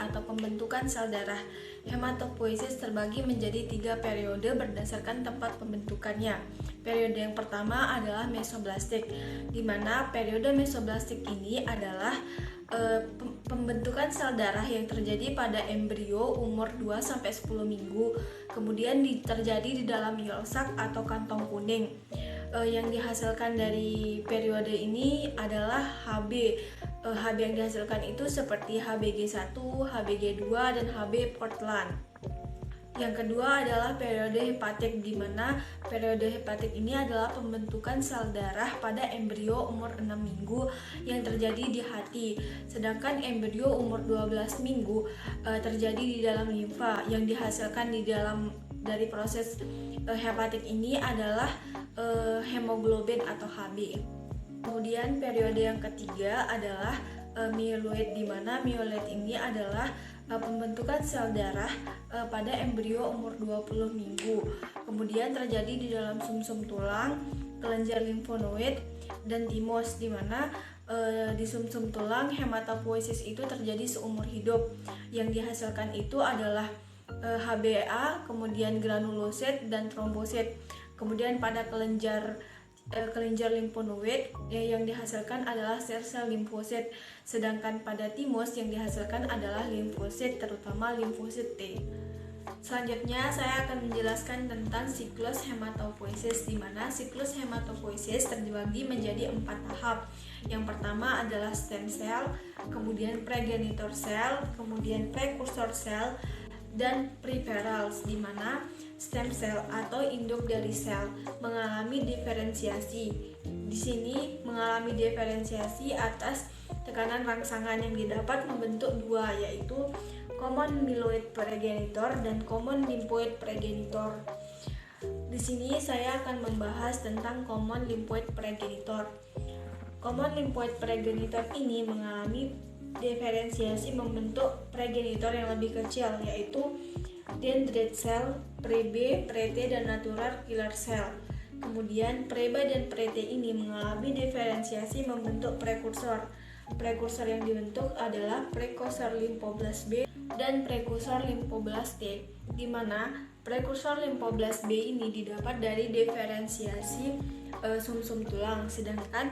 atau pembentukan sel darah. Hematopoiesis terbagi menjadi 3 periode berdasarkan tempat pembentukannya. Periode yang pertama adalah mesoblastik, di mana periode mesoblastik ini adalah pembentukan sel darah yang terjadi pada embrio umur 2-10 minggu, kemudian terjadi di dalam yolsak atau kantong kuning. Yang dihasilkan dari periode ini adalah HB. HB yang dihasilkan itu seperti HBG1, HBG2, dan HB Portland. Yang kedua adalah periode hepatik, di mana periode hepatik ini adalah pembentukan sel darah pada embrio umur 6 minggu yang terjadi di hati. Sedangkan embrio umur 12 minggu terjadi di dalam limfa. Yang dihasilkan dari proses hepatik ini adalah hemoglobin atau HB. Kemudian periode yang ketiga adalah myeloid, di mana myeloid ini adalah pembentukan sel darah pada embrio umur 20 minggu. Kemudian terjadi di dalam sumsum tulang, kelenjar limfonoid, dan timos, di mana di sumsum tulang hematopoiesis itu terjadi seumur hidup. Yang dihasilkan itu adalah HbA, kemudian granulosit dan trombosit. Kemudian pada kelenjar limfonoid yang dihasilkan adalah sel-sel limfosit, sedangkan pada timos yang dihasilkan adalah limfosit, terutama limfosit T. Selanjutnya saya akan menjelaskan tentang siklus hematopoiesis, di mana siklus hematopoiesis terbagi menjadi 4 tahap. Yang pertama adalah stem cell, kemudian progenitor cell, kemudian prekursor cell, dan preferals, di mana stem cell atau induk dari sel mengalami diferensiasi. Di sini mengalami diferensiasi atas tekanan rangsangan yang didapat membentuk dua, yaitu common myeloid progenitor dan common lymphoid progenitor. Di sini saya akan membahas tentang common lymphoid progenitor. Common lymphoid progenitor ini mengalami diferensiasi membentuk progenitor yang lebih kecil, yaitu dendrit cell, pre-B, pre-T, dan natural killer cell. Kemudian pre-B dan pre-T ini mengalami diferensiasi membentuk prekursor. Prekursor yang dibentuk adalah prekursor limfoblast B dan prekursor limfoblast T, di mana prekursor limfoblast B ini didapat dari diferensiasi sumsum tulang, sedangkan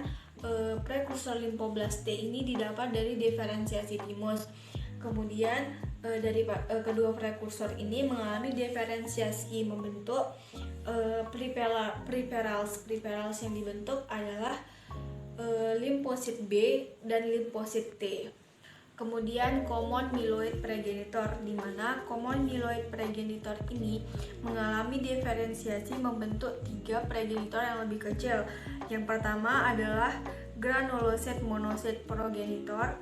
prekursor limfoblast T ini didapat dari diferensiasi timos. Kemudian dari kedua prekursor ini mengalami diferensiasi membentuk preferals. Preferals yang dibentuk adalah limfosit B dan limfosit T. Kemudian common myeloid progenitor, di mana common myeloid progenitor ini mengalami diferensiasi membentuk 3 progenitor yang lebih kecil. Yang pertama adalah granulosit monosit progenitor,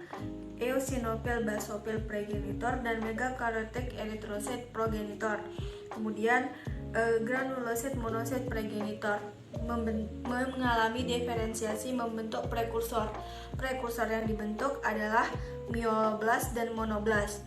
eosinofil basofil progenitor, dan megakaryotik eritrosit progenitor. Kemudian granulosit monosit progenitor mengalami diferensiasi membentuk prekursor. Prekursor yang dibentuk adalah myeloblast dan monoblast.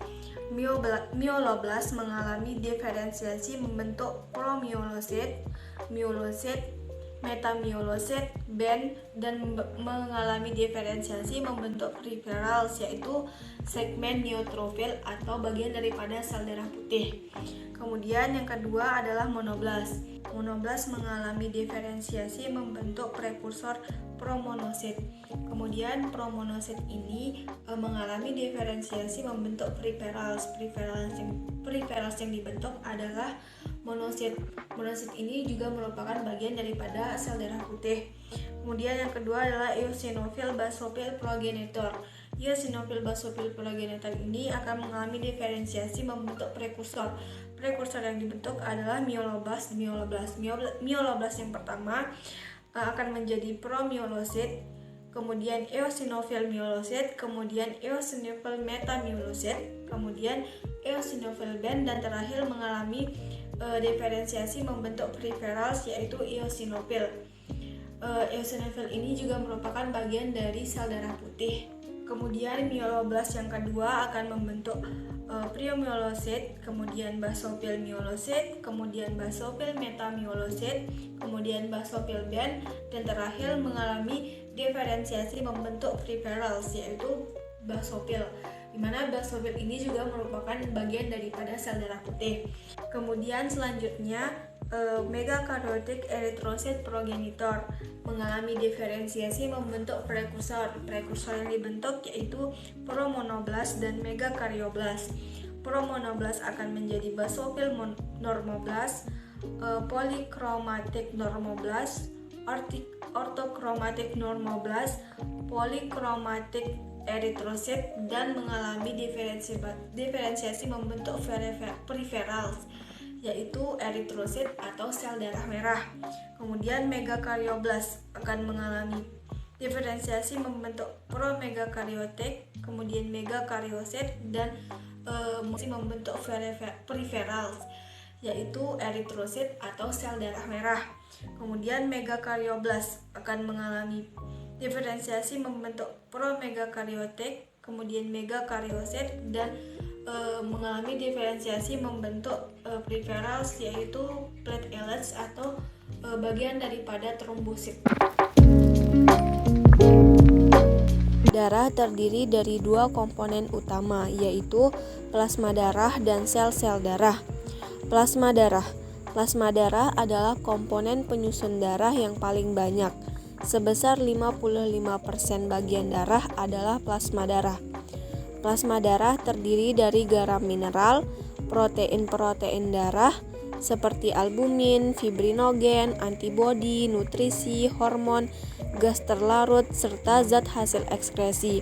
Myeloblast mengalami diferensiasi membentuk promyelosit, myelosit, metamyelosit, band, dan mengalami diferensiasi membentuk preferals, yaitu segmen neutrofil atau bagian daripada sel darah putih. Kemudian yang kedua adalah monoblast. Monoblast mengalami diferensiasi membentuk prekursor promonosit. Kemudian promonosit ini mengalami diferensiasi membentuk preferals. Preferals yang dibentuk adalah monosit. Monosit ini juga merupakan bagian daripada sel darah putih. Kemudian yang kedua adalah eosinofil basofil progenitor. Eosinofil basofil progenitor ini akan mengalami diferensiasi membentuk prekursor. Prekursor yang dibentuk adalah myeloblast. Myeloblast yang pertama akan menjadi promyelosit, kemudian eosinofil myelosit, kemudian eosinofil metamyelosit, kemudian eosinofil band, dan terakhir mengalami diferensiasi membentuk preferals, yaitu eosinofil. Eosinofil ini juga merupakan bagian dari sel darah putih. Kemudian myeloblast yang kedua akan membentuk priomyelosit, kemudian basofil myelosit, kemudian basofil metamyelosit, kemudian basofil band, dan terakhir mengalami diferensiasi membentuk preferals, yaitu basofil. di mana basofil ini juga merupakan bagian daripada sel darah putih. Kemudian selanjutnya megakaryotik eritrosit progenitor mengalami diferensiasi membentuk prekursor. Prekursor yang dibentuk yaitu promonoblas dan megakaryoblas. Promonoblas akan menjadi basofil normoblas, polikromatik normoblas, ortokromatik normoblas, polikromatik eritrosit, dan mengalami diferensiasi membentuk peripherals, yaitu eritrosit atau sel darah merah. Kemudian megakaryoblas akan mengalami diferensiasi membentuk promegakaryotik, kemudian megakaryosit, dan masih membentuk peripherals, yaitu eritrosit atau sel darah merah. Kemudian megakaryoblas akan mengalami diferensiasi membentuk promegakaryotik, kemudian megakaryosit, dan mengalami diferensiasi membentuk peripherals, yaitu platelets atau bagian daripada trombosit. Darah terdiri dari dua komponen utama, yaitu plasma darah dan sel-sel darah. Plasma darah. Plasma darah adalah komponen penyusun darah yang paling banyak. Sebesar 55% bagian darah adalah plasma darah. Plasma darah terdiri dari garam mineral, protein-protein darah seperti albumin, fibrinogen, antibodi, nutrisi, hormon, gas terlarut, serta zat hasil ekskresi.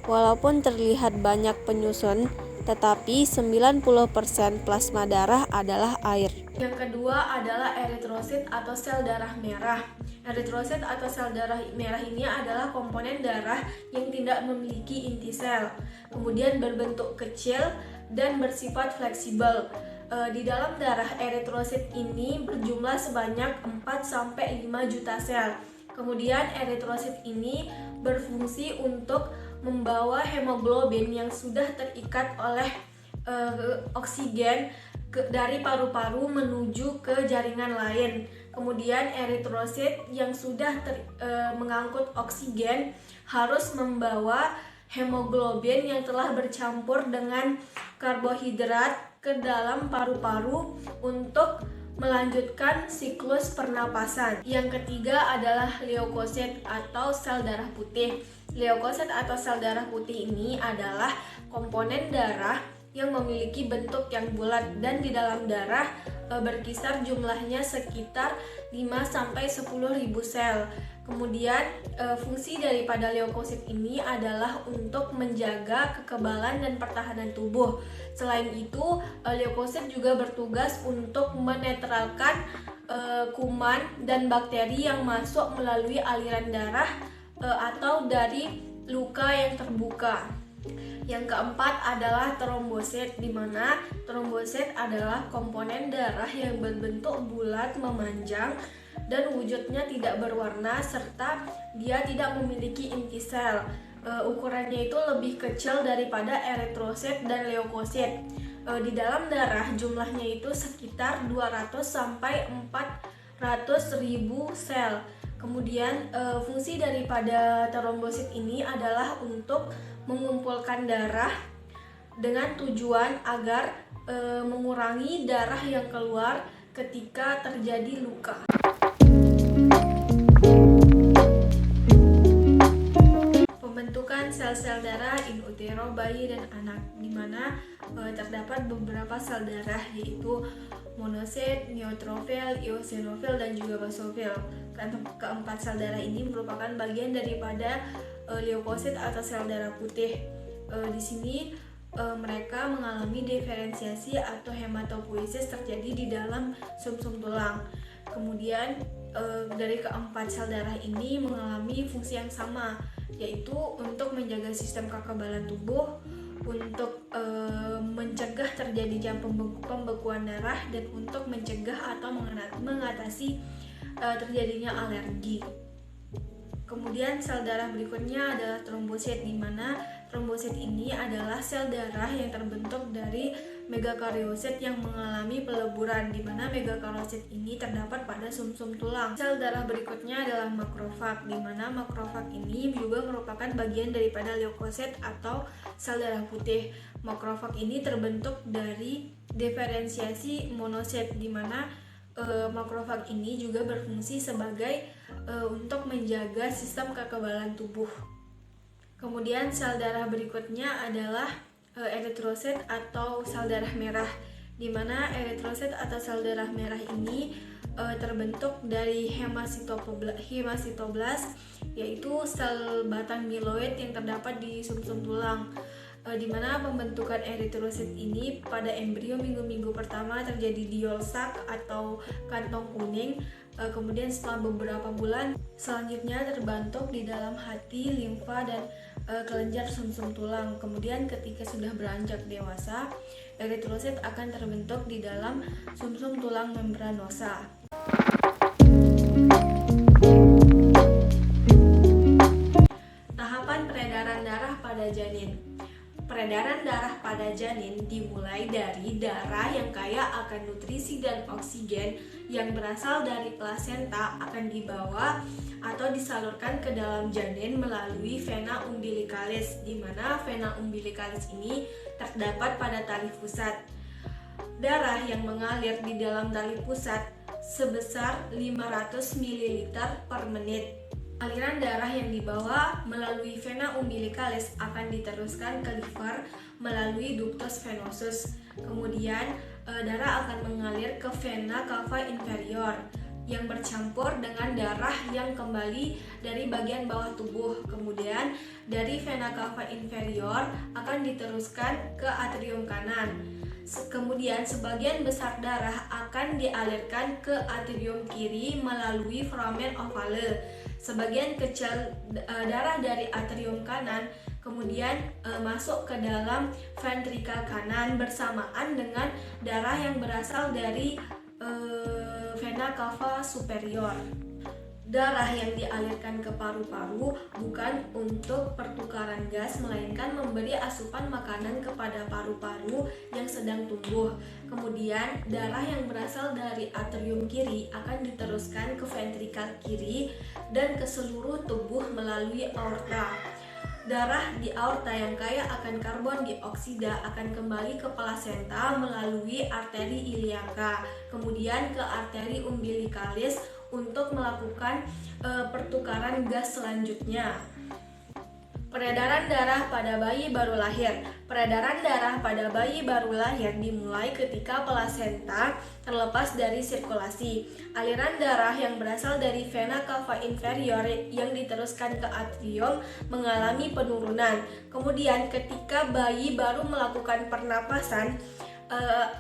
Walaupun terlihat banyak penyusun, tetapi 90% plasma darah adalah air. Yang kedua adalah eritrosit atau sel darah merah. Eritrosit atau sel darah merah ini adalah komponen darah yang tidak memiliki inti sel, kemudian berbentuk kecil dan bersifat fleksibel. Di dalam darah, eritrosit ini berjumlah sebanyak 4-5 juta sel. Kemudian eritrosit ini berfungsi untuk membawa hemoglobin yang sudah terikat oleh oksigen dari paru-paru menuju ke jaringan lain. Kemudian eritrosit yang sudah mengangkut oksigen harus membawa hemoglobin yang telah bercampur dengan karbohidrat ke dalam paru-paru untuk melanjutkan siklus pernapasan. Yang ketiga adalah leukosit atau sel darah putih. Leukosit atau sel darah putih ini adalah komponen darah yang memiliki bentuk yang bulat dan di dalam darah berkisar jumlahnya sekitar 5-10.000 sel. Kemudian fungsi daripada leukosit ini adalah untuk menjaga kekebalan dan pertahanan tubuh. Selain itu, leukosit juga bertugas untuk menetralkan kuman dan bakteri yang masuk melalui aliran darah atau dari luka yang terbuka. Yang keempat adalah trombosit, di mana trombosit adalah komponen darah yang berbentuk bulat memanjang dan wujudnya tidak berwarna serta dia tidak memiliki inti sel. Ukurannya itu lebih kecil daripada eritrosit dan leukosit. Di dalam darah jumlahnya itu sekitar 200-400.000 sel. Kemudian fungsi daripada trombosit ini adalah untuk mengumpulkan darah dengan tujuan agar mengurangi darah yang keluar ketika terjadi luka. Pembentukan sel-sel darah in utero bayi dan anak, di mana terdapat beberapa sel darah yaitu monosit, neutrofil, eosinofil, dan juga basofil. Keempat sel darah ini merupakan bagian daripada leukosit atau sel darah putih. Di sini mereka mengalami diferensiasi atau hematopoiesis terjadi di dalam sumsum tulang. Kemudian dari keempat sel darah ini mengalami fungsi yang sama, yaitu untuk menjaga sistem kekebalan tubuh, untuk mencegah terjadinya pembekuan darah, dan untuk mencegah atau mengatasi terjadinya alergi. Kemudian sel darah berikutnya adalah trombosit, di mana Trombosit ini adalah sel darah yang terbentuk dari megakariosit yang mengalami peleburan, di mana megakariosit ini terdapat pada sumsum tulang. Sel darah berikutnya adalah makrofag, di mana makrofag ini juga merupakan bagian daripada leukosit atau sel darah putih. Makrofag ini terbentuk dari diferensiasi monosit, di mana makrofag ini juga berfungsi sebagai untuk menjaga sistem kekebalan tubuh. Kemudian sel darah berikutnya adalah eritrosit atau sel darah merah, di mana eritrosit atau sel darah merah ini terbentuk dari hemasitoblas, yaitu sel batang mieloid yang terdapat di sumsum tulang. Di mana pembentukan eritrosit ini pada embrio minggu-minggu pertama terjadi di yolk sac atau kantong kuning. Kemudian setelah beberapa bulan selanjutnya terbentuk di dalam hati, limfa, dan kelenjar sumsum tulang. Kemudian ketika sudah beranjak dewasa, eritrosit akan terbentuk di dalam sumsum tulang membranosa. Tahapan peredaran darah pada janin. Peredaran darah pada janin dimulai dari darah yang kaya akan nutrisi dan oksigen yang berasal dari plasenta akan dibawa atau disalurkan ke dalam janin melalui vena umbilicalis, di mana vena umbilicalis ini terdapat pada tali pusat. Darah yang mengalir di dalam tali pusat sebesar 500 ml per menit. Aliran darah yang dibawa melalui vena umbilicalis akan diteruskan ke liver melalui ductus venosus. Kemudian darah akan mengalir ke vena cava inferior yang bercampur dengan darah yang kembali dari bagian bawah tubuh. Kemudian dari vena cava inferior akan diteruskan ke atrium kanan. Kemudian sebagian besar darah akan dialirkan ke atrium kiri melalui foramen ovale. Sebagian kecil darah dari atrium kanan kemudian masuk ke dalam ventrikal kanan bersamaan dengan darah yang berasal dari vena cava superior. Darah yang dialirkan ke paru-paru bukan untuk pertukaran gas, melainkan memberi asupan makanan kepada paru-paru yang sedang tumbuh. Kemudian, darah yang berasal dari atrium kiri akan diteruskan ke ventrikal kiri dan ke seluruh tubuh melalui aorta. Darah di aorta yang kaya akan karbon dioksida akan kembali ke plasenta melalui arteri iliaka, kemudian ke arteri umbilicalis untuk melakukan pertukaran gas selanjutnya. Peredaran darah pada bayi baru lahir. Peredaran darah pada bayi baru lahir dimulai ketika plasenta terlepas dari sirkulasi. Aliran darah yang berasal dari vena cava inferior yang diteruskan ke atrium mengalami penurunan. Kemudian ketika bayi baru melakukan pernapasan,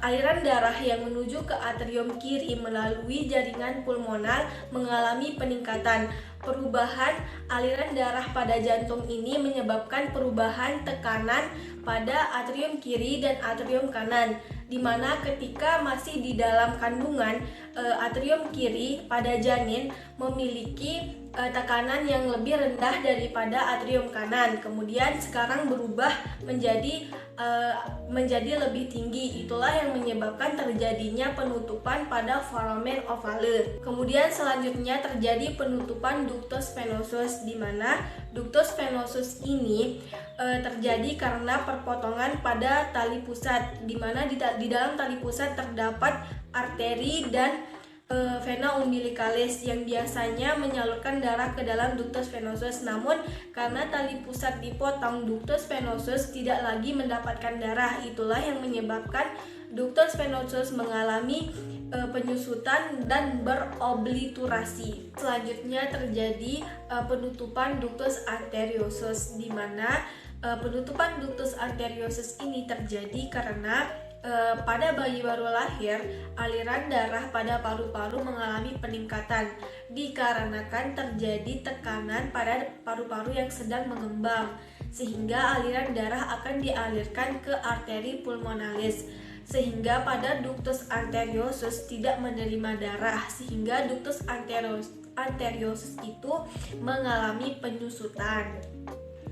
aliran darah yang menuju ke atrium kiri melalui jaringan pulmonar mengalami peningkatan. Perubahan aliran darah pada jantung ini menyebabkan perubahan tekanan pada atrium kiri dan atrium kanan, di mana ketika masih di dalam kandungan, atrium kiri pada janin memiliki tekanan yang lebih rendah daripada atrium kanan. Kemudian sekarang berubah menjadi lebih tinggi. Itulah yang menyebabkan terjadinya penutupan pada foramen ovale. Kemudian selanjutnya terjadi penutupan ductus venosus, di mana ductus venosus ini terjadi karena perpotongan pada tali pusat, di mana di dalam tali pusat terdapat arteri dan vena umbilicalis yang biasanya menyalurkan darah ke dalam ductus venosus. Namun karena tali pusat dipotong, ductus venosus tidak lagi mendapatkan darah. Itulah yang menyebabkan ductus venosus mengalami penyusutan dan berobliturasi. Selanjutnya terjadi penutupan ductus arteriosus, di mana penutupan ductus arteriosus ini terjadi karena pada bayi baru lahir, aliran darah pada paru-paru mengalami peningkatan dikarenakan terjadi tekanan pada paru-paru yang sedang mengembang, sehingga aliran darah akan dialirkan ke arteri pulmonalis, sehingga pada ductus arteriosus tidak menerima darah, sehingga ductus arteriosus itu mengalami penyusutan.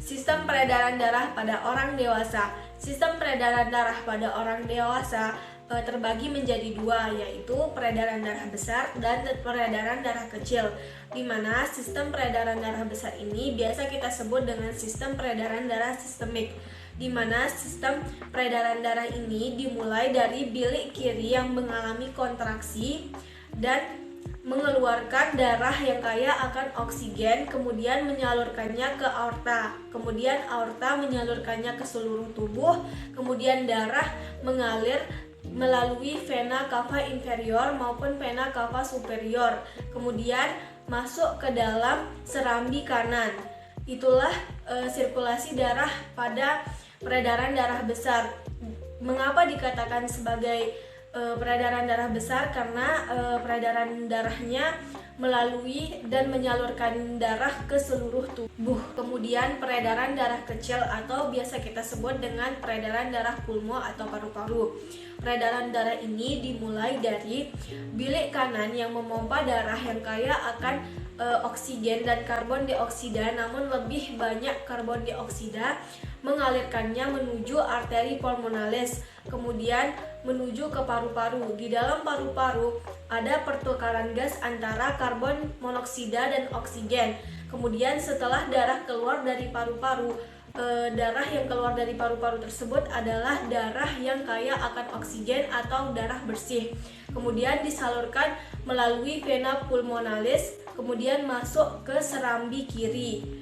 Sistem peredaran darah pada orang dewasa. Sistem peredaran darah pada orang dewasa terbagi menjadi dua, yaitu peredaran darah besar dan peredaran darah kecil, di mana sistem peredaran darah besar ini biasa kita sebut dengan sistem peredaran darah sistemik, di mana sistem peredaran darah ini dimulai dari bilik kiri yang mengalami kontraksi dan mengeluarkan darah yang kaya akan oksigen, kemudian menyalurkannya ke aorta, kemudian aorta menyalurkannya ke seluruh tubuh, kemudian darah mengalir melalui vena cava inferior maupun vena cava superior, kemudian masuk ke dalam serambi kanan. Itulah sirkulasi darah pada peredaran darah besar. Mengapa dikatakan sebagai peredaran darah besar? Karena peredaran darahnya melalui dan menyalurkan darah ke seluruh tubuh. Kemudian peredaran darah kecil atau biasa kita sebut dengan peredaran darah pulmo atau paru-paru. Peredaran darah ini dimulai dari bilik kanan yang memompa darah yang kaya akan oksigen dan karbon dioksida, namun lebih banyak karbon dioksida, mengalirkannya menuju arteri pulmonalis, kemudian menuju ke paru-paru. Di dalam paru-paru ada pertukaran gas antara karbon monoksida dan oksigen. Kemudian setelah darah keluar dari paru-paru, darah yang keluar dari paru-paru tersebut adalah darah yang kaya akan oksigen atau darah bersih. Kemudian disalurkan melalui vena pulmonalis, kemudian masuk ke serambi kiri.